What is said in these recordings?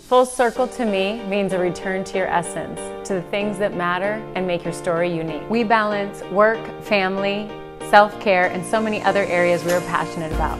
Full circle to me means a return to your essence, to the things that matter and make your story unique. We balance work, family, self-care, and so many other areas we're passionate about.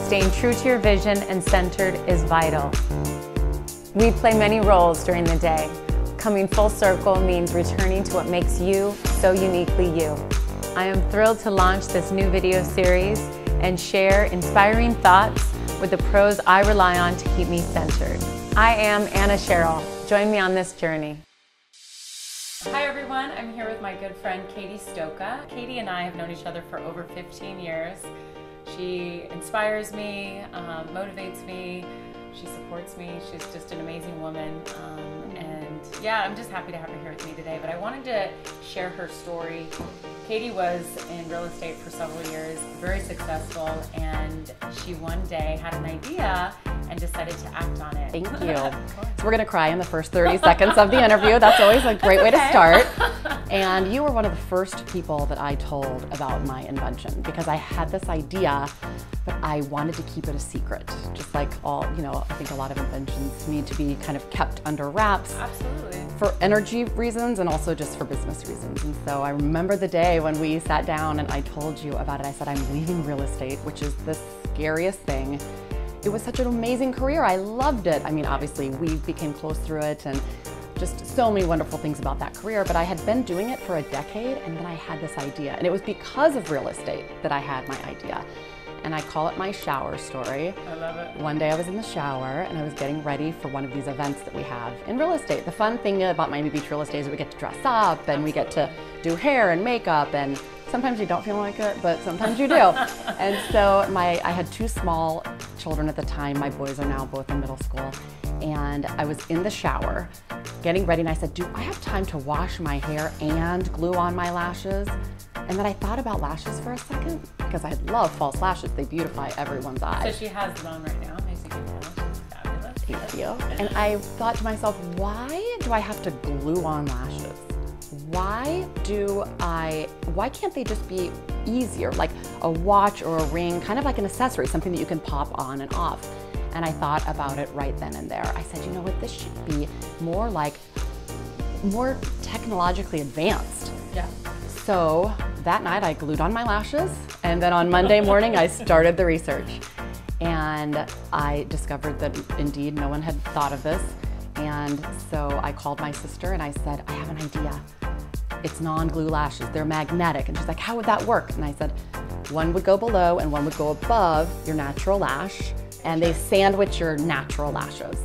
Staying true to your vision and centered is vital. We play many roles during the day. Coming full circle means returning to what makes you so uniquely you. I am thrilled to launch this new video series and share inspiring thoughts with the pros I rely on to keep me centered. I am Anna Cheryl. Join me on this journey. Hi everyone, I'm here with my good friend Katy Stoka. Katy and I have known each other for over 15 years. She inspires me, motivates me, she supports me. She's just an amazing woman. And yeah, I'm just happy to have her here with me today. But I wanted to share her story. Katy was in real estate for several years, very successful, and she one day had an idea and decided to act on it. Thank you. So we're going to cry in the first 30 seconds of the interview. That's always a great way to start. And you were one of the first people that I told about my invention because I had this idea, but I wanted to keep it a secret. Just like all, I think a lot of inventions need to be kind of kept under wraps. Absolutely. For energy reasons and also just for business reasons. And so I remember the day when we sat down and I told you about it. I said, I'm leaving real estate, which is the scariest thing. It was such an amazing career. I loved it. I mean, obviously we became close through it and just so many wonderful things about that career, but I had been doing it for a decade and then I had this idea. And it was because of real estate that I had my idea. And I call it my shower story. I love it. One day I was in the shower and I was getting ready for one of these events that we have in real estate. The fun thing about Miami Beach real estate is we get to dress up and we get to do hair and makeup, and sometimes you don't feel like it, but sometimes you do. And so I had two small children at the time. My boys are now both in middle school. And I was in the shower getting ready and I said, do I have time to wash my hair and glue on my lashes? And then I thought about lashes for a second because I love false lashes. They beautify everyone's eyes. So she has them on right now. Nice and good. She's fabulous. Thank you. And I thought to myself, why do I have to glue on lashes? Why can't they just be easier, like a watch or a ring, kind of like an accessory, something that you can pop on and off? And I thought about it right then and there. I said, you know what, this should be more technologically advanced. Yeah. So that night I glued on my lashes, and then on Monday morning I started the research. And I discovered that indeed no one had thought of this. And so I called my sister and I said, I have an idea. It's non-glue lashes, they're magnetic. And she's like, how would that work? And I said, one would go below and one would go above your natural lash, and they sandwich your natural lashes.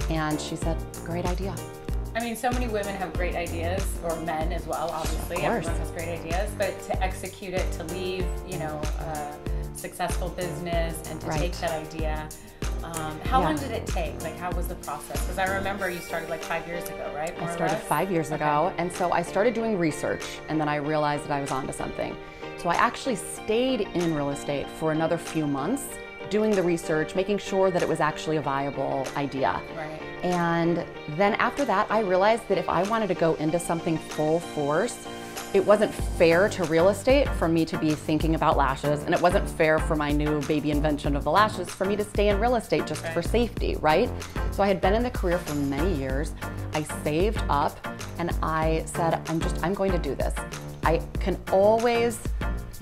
And she said, great idea. I mean, so many women have great ideas, or men as well, obviously. Everyone has great ideas, but to execute it, to leave, a successful business and to take that idea. How long did it take? Like, how was the process? Because I remember you started like 5 years ago, right? I started 5 years ago, and so I started doing research, and then I realized that I was onto something. So I actually stayed in real estate for another few months, doing the research, making sure that it was actually a viable idea. Right. And then after that, I realized that if I wanted to go into something full force, it wasn't fair to real estate for me to be thinking about lashes, and it wasn't fair for my new baby invention of the lashes for me to stay in real estate just for safety, right? So I had been in the career for many years. I saved up and I said, I'm going to do this. I can always,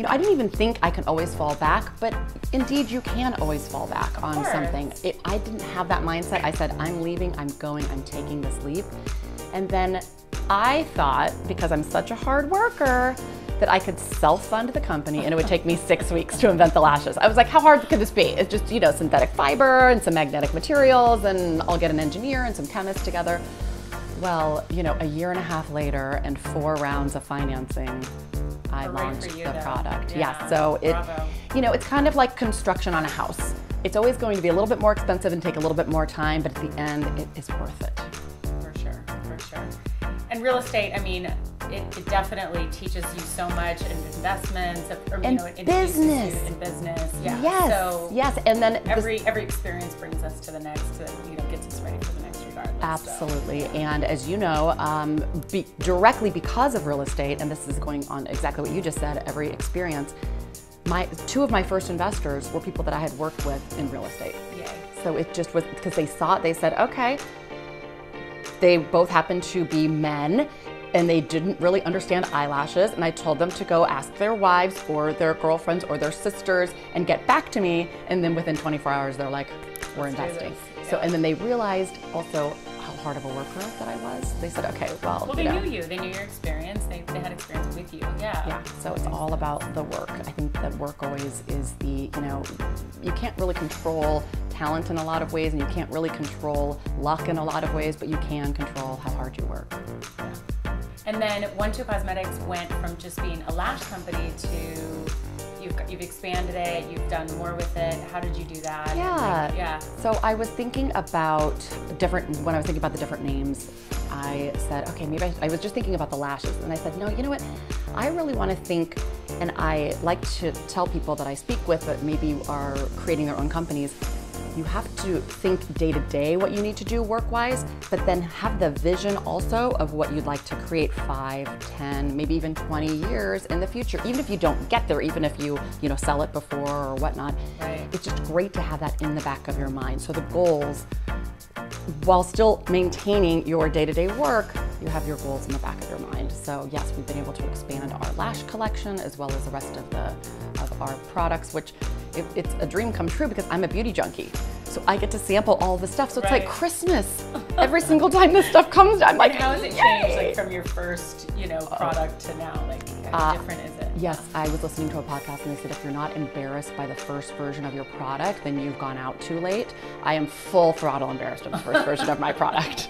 I didn't even think I can always fall back, but indeed you can always fall back on something. I didn't have that mindset. I said, I'm leaving, I'm going, I'm taking this leap. And then I thought, because I'm such a hard worker, that I could self-fund the company and it would take me 6 weeks to invent the lashes. I was like, how hard could this be? It's just, synthetic fiber and some magnetic materials, and I'll get an engineer and some chemists together. Well, a year and a half later and 4 rounds of financing, I launched the product. Yeah, so it's kind of like construction on a house. It's always going to be a little bit more expensive and take a little bit more time, but at the end, it is worth it. For sure, for sure. And real estate, I mean, it definitely teaches you so much in investments, it business. In business, yeah. Yes, so yes, and then every experience brings us to the next, gets us ready for the next regardless. Absolutely, so. And as you know, directly because of real estate, and this is going on exactly what you just said, every experience, two of my first investors were people that I had worked with in real estate. Yay. So it just was, because they saw it, they said, okay, They both happened to be men, and they didn't really understand eyelashes, and I told them to go ask their wives or their girlfriends or their sisters and get back to me, and then within 24 hours they're like, we're investing. So, and then they realized also how hard of a worker that I was. They said, okay, well, they knew you. They knew your experience. They had experience with you. Yeah. Yeah. So it's all about the work. I think that work always is the, you can't really control talent in a lot of ways, and you can't really control luck in a lot of ways, but you can control how hard you work. Yeah. And then 1-2 Cosmetics went from just being a lash company to you've expanded it, you've done more with it. How did you do that? Yeah. So I was thinking about when I was thinking about the different names, I said, okay, maybe I was just thinking about the lashes, and I said, no, you know what? I really want to think, and I like to tell people that I speak with that maybe are creating their own companies, you have to think day to day what you need to do work-wise, but then have the vision also of what you'd like to create 5, 10, maybe even 20 years in the future. Even if you don't get there, even if you sell it before or whatnot, right. It's just great to have that in the back of your mind. So the goals, while still maintaining your day-to-day work, you have your goals in the back of your mind. So yes, we've been able to expand our lash collection as well as the rest of our products, which it's a dream come true because I'm a beauty junkie. So I get to sample all the stuff. So it's like Christmas. Every single time this stuff comes, I'm like, how has it changed, like from your first, product to now? Like, how different is it? Yes, I was listening to a podcast and they said if you're not embarrassed by the first version of your product, then you've gone out too late. I am full throttle embarrassed of the first version of my product.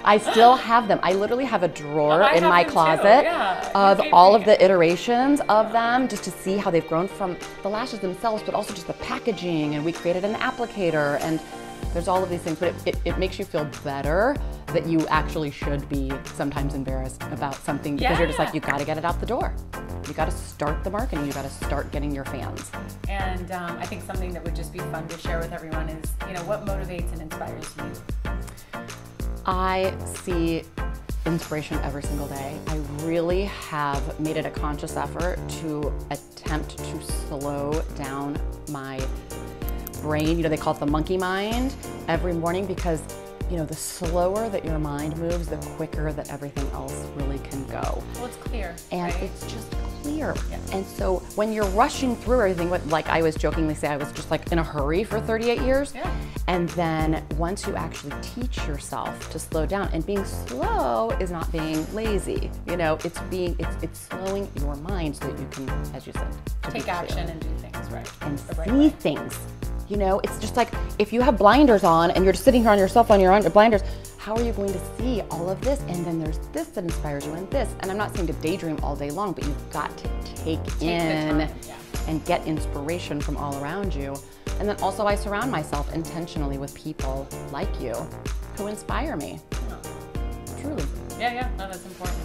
I still have them. I literally have a drawer in my closet of all of the iterations of them just to see how they've grown from the lashes themselves, but also just the packaging, and we created an applicator, and there's all of these things, but it makes you feel better that you actually should be sometimes embarrassed about something because you're just like, you gotta get it out the door. You gotta start the marketing, you gotta start getting your fans. And I think something that would just be fun to share with everyone is, what motivates and inspires you? I see inspiration every single day. I really have made it a conscious effort to attempt to slow down my brain. They call it the monkey mind every morning because, the slower that your mind moves, the quicker that everything else really can go. Well, it's clear. And it's just clear. Yeah. And so when you're rushing through everything, like I was jokingly say, I was just like in a hurry for 38 years. Yeah. And then once you actually teach yourself to slow down, and being slow is not being lazy. It's slowing your mind so that you can, as you said, take action and do things right. And see things. It's just like if you have blinders on and you're just sitting here on your cell phone, you're on your blinders, how are you going to see all of this? And then there's this that inspires you and this. And I'm not saying to daydream all day long, but you've got to take in and get inspiration from all around you. And then also I surround myself intentionally with people like you who inspire me. Truly. Yeah, no, that's important.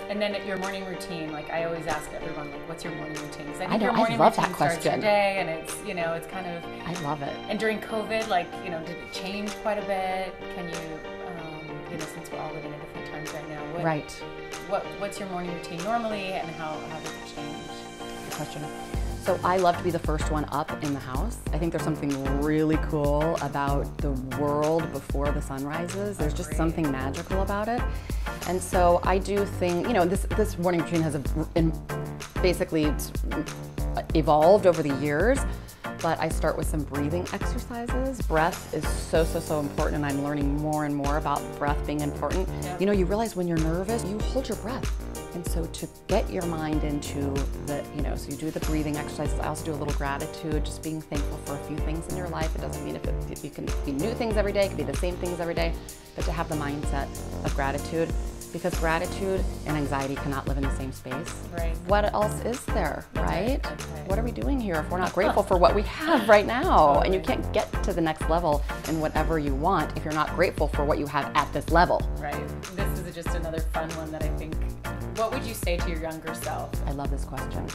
And then your morning routine, like I always ask everyone, like, what's your morning routine? Because I think your morning routine starts your day, and it's, it's kind of. I love it. And during COVID, did it change quite a bit? Can you, since we're all living in different times right now, what's your morning routine normally, and how does it change? Good question. So I love to be the first one up in the house. I think there's something really cool about the world before the sun rises. There's just something magical about it. And so I do think, this morning routine has basically evolved over the years, but I start with some breathing exercises. Breath is so important, and I'm learning more and more about breath being important. Yep. You realize when you're nervous, you hold your breath. And so to get your mind into the, so you do the breathing exercises. I also do a little gratitude, just being thankful for a few things in your life. It doesn't mean if you can be new things every day, it can be the same things every day, but to have the mindset of gratitude, because gratitude and anxiety cannot live in the same space. Right. What else is there, right? That's right. What are we doing here if we're not grateful for what we have right now? Totally. And you can't get to the next level in whatever you want if you're not grateful for what you have at this level. Right. This is just another fun one that I think. What would you say to your younger self? I love this question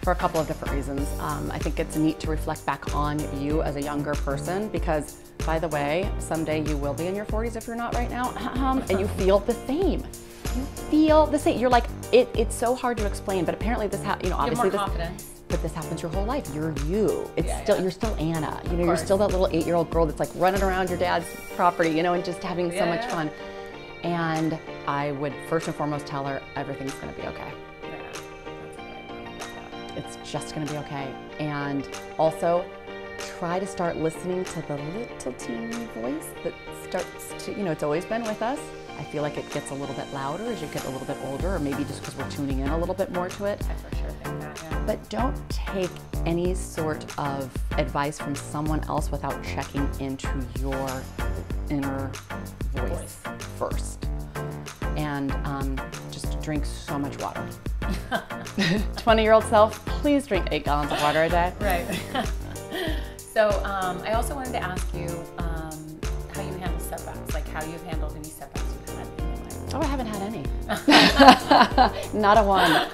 for a couple of different reasons. I think it's neat to reflect back on you as a younger person because, by the way, someday you will be in your 40s if you're not right now, and you feel the same. You feel the same. You're like, it's so hard to explain, but apparently this, obviously you have more this. confidence. but this happens your whole life. You're you. It's Yeah, still, yeah. you're still Anna. You know, you're course. still that little 8-year-old girl that's like running around your dad's property, you know, and just having so much fun. And I would first and foremost tell her everything's gonna be okay. It's just gonna be okay. And also try to start listening to the little teeny voice that starts to, you know, it's always been with us. I feel like it gets a little bit louder as you get a little bit older, or maybe just because we're tuning in a little bit more to it. I for sure think that, yeah. But don't take any sort of advice from someone else without checking into your inner voice first. And just drink so much water. 20-year-old self, please drink 8 gallons of water a day. Right. So I also wanted to ask you how you handle setbacks, like how you've handled any setbacks you've had in your life. Oh, I haven't had any. Not a one.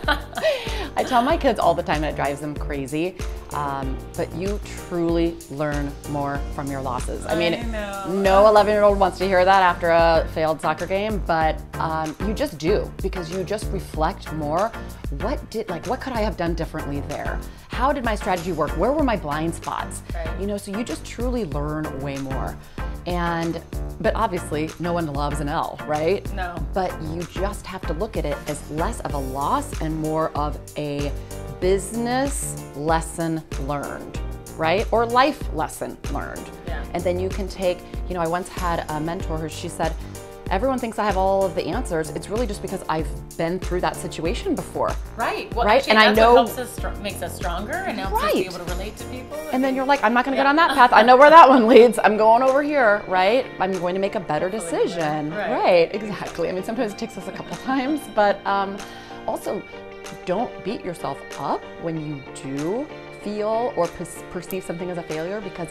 I tell my kids all the time, and it drives them crazy, but you truly learn more from your losses. I mean, no 11-year-old wants to hear that after a failed soccer game, but you just do, because you just reflect more. What could I have done differently there? How did my strategy work? Where were my blind spots? Right. You know, so you just truly learn way more. But obviously, no one loves an L, right? No. But you just have to look at it as less of a loss and more of a business lesson learned, right? Or life lesson learned. Yeah. And then you can take, you know, I once had a mentor who, she said, everyone thinks I have all of the answers. It's really just because I've been through that situation before. Right. Well, right? Actually, and that's I know what helps us makes us stronger and helps us be able to relate to people. And then you're like, I'm not going to get on that path. I know where that one leads. I'm going over here, right? I'm going to make a better decision. Right, exactly. I mean, sometimes it takes us a couple times, but also don't beat yourself up when you do feel or perceive something as a failure, because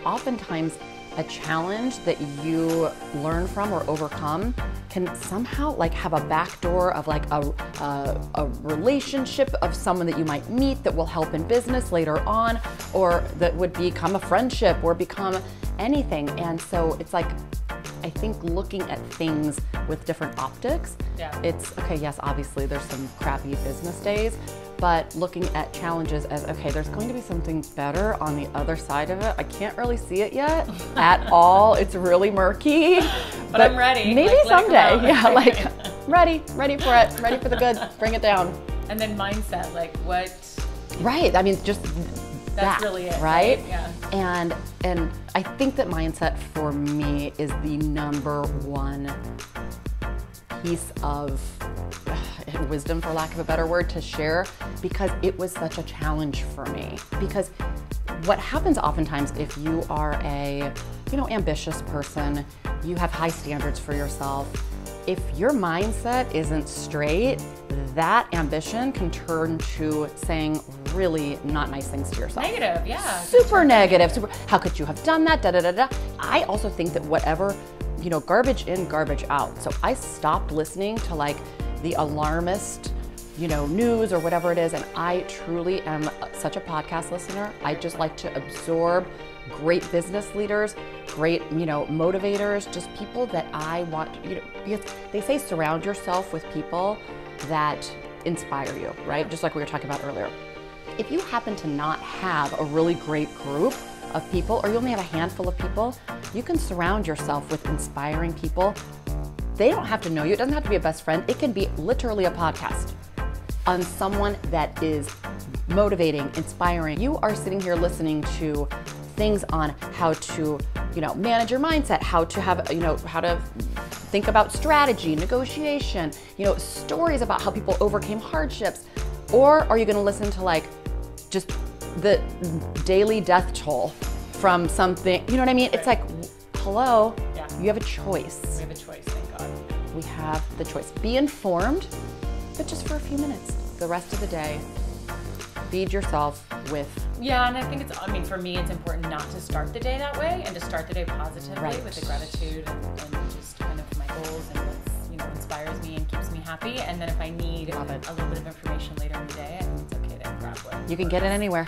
oftentimes a challenge that you learn from or overcome can somehow like have a backdoor of like a relationship of someone that you might meet that will help in business later on, or that would become a friendship or become anything. And so it's like, I think looking at things with different optics, it's okay, yes, obviously there's some crappy business days, but looking at challenges as, okay, there's going to be something better on the other side of it. I can't really see it yet at all. It's really murky. But I'm ready. Maybe someday. Yeah, like ready for it, ready for the good, bring it down. And then mindset, like what? Right, I mean, just that's really it, right? Yeah. And I think that mindset for me is the number one piece of wisdom, for lack of a better word, to share, because it was such a challenge for me. Because what happens oftentimes if you are a, you know, ambitious person, you have high standards for yourself, if your mindset isn't straight, that ambition can turn to saying really not nice things to yourself. Negative, yeah. Super negative, super, how could you have done that, da da da da. I also think that whatever, you know, garbage in, garbage out. So I stopped listening to like the alarmist, you know, news or whatever it is, and I truly am such a podcast listener. I just like to absorb great business leaders, great, you know, motivators, just people that I want, you know, because they say surround yourself with people that inspire you, right? Just like we were talking about earlier. If you happen to not have a really great group of people, or you only have a handful of people, you can surround yourself with inspiring people. They don't have to know you. It doesn't have to be a best friend. It can be literally a podcast on someone that is motivating, inspiring. You are sitting here listening to things on how to, you know, manage your mindset, how to have, you know, how to think about strategy, negotiation, you know, stories about how people overcame hardships. Or are you going to listen to like just the daily death toll from something, you know what I mean? It's like, hello, you have a choice. We have a choice, thank God. We have the choice. Be informed, but just for a few minutes. The rest of the day, feed yourself with. Yeah, and I think it's, I mean, for me, it's important not to start the day that way, and to start the day positively with the gratitude and just kind of my goals and what's, you know, inspires me and keeps me happy. And then if I need a little bit of information later in the day, I think it's okay to grab one. You can get it anywhere.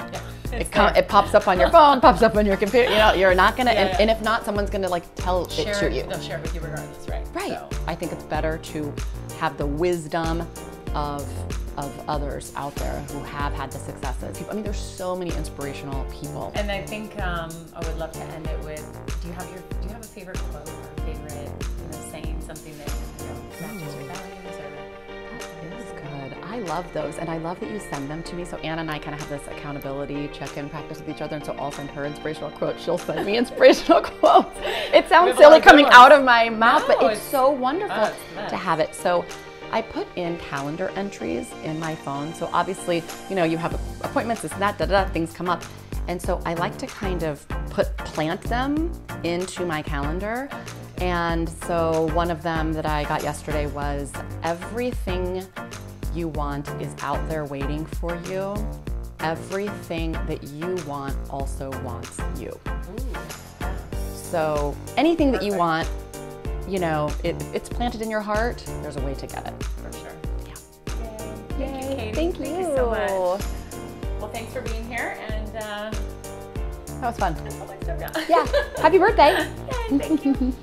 Yeah, it pops up on your phone, pops up on your computer. You know, you're not gonna, and if not, someone's gonna like tell it to you. They'll share it with you regardless, right? Right. So. I think it's better to have the wisdom of of others out there who have had the successes. I mean, there's so many inspirational people. And I think I would love to end it with, do you have a favorite quote or favorite, saying, something that matches your values? That is good. I love those, and I love that you send them to me. So Anna and I kind of have this accountability check-in practice with each other, and so I'll send her inspirational quotes. She'll send me inspirational quotes. It sounds silly coming out of my mouth, but it's so wonderful to have it. So I put in calendar entries in my phone. So obviously, you have appointments, this and that, things come up. And so I like to kind of plant them into my calendar. And so one of them that I got yesterday was, everything you want is out there waiting for you. Everything that you want also wants you. Ooh. So anything that you want, it's planted in your heart, there's a way to get it. For sure. Yeah. Yay. Thank you, Katy. Thank you. Thank you so much. Well, thanks for being here, and that was fun. that's all I said. Yeah. Happy birthday. Yay, thank you.